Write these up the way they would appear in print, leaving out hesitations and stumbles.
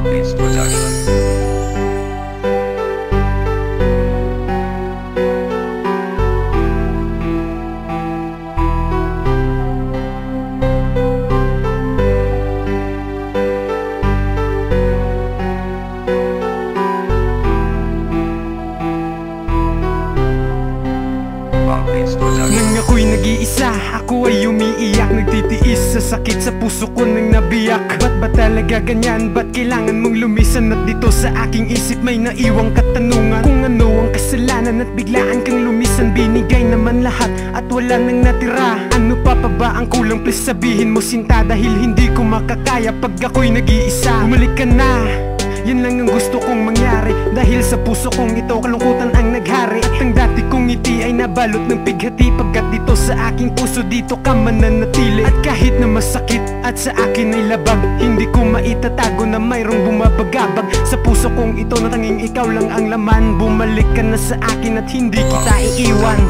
Beats Production. Nang ako'y nag-iisa, ako ay umiiyak, nagtitiis sa sakit sa puso ko nang nabiyak. Ba't ba talaga ganyan? Ba't kailangan mong lumisan? At dito sa aking isip may naiwang katanungan, kung ano ang kasalanan at biglaan kang lumisan. Binigay naman lahat at wala nang natira. Ano pa ba ang kulang? Please sabihin mo sinta, dahil hindi ko makakaya pag ako'y nag-iisa. Bumalik ka na, yan lang ang gusto kong mangyari, dahil sa puso kong ito kalungkutan ang naghari. At ang dati kong ngiti ay nabalot ng pighati, pagkat dito sa aking puso dito ka mananatili. At kahit na masakit at sa akin ay labag, hindi ko maitatago na mayroong bumabagabag sa puso kong ito, na tanging ikaw lang ang laman. Bumalik ka na sa akin at hindi kita iiwan.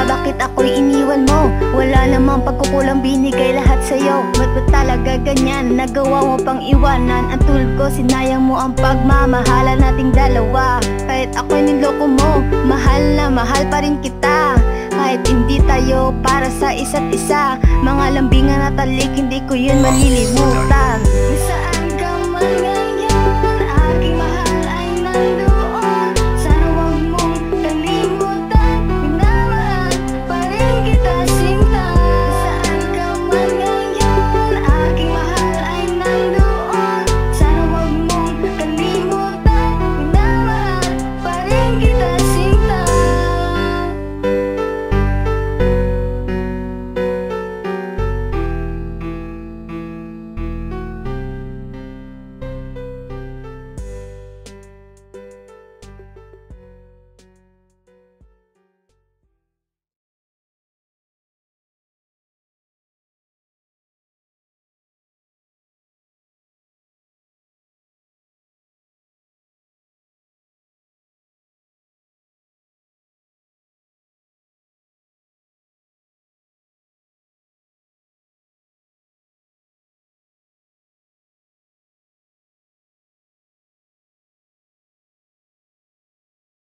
Bakit ako'y iniwan mo? Wala namang pagkukulang, binigay lahat sa'yo. Ba't ba talaga ganyan? Nagawa mo pang iwanan ang tulad ko, sinayang mo ang pagmamahala nating dalawa. Kahit ako'y niloko mo, mahal na mahal pa rin kita. Kahit hindi tayo para sa isa't isa, mga lambingan at talik, hindi ko yun malilimutan.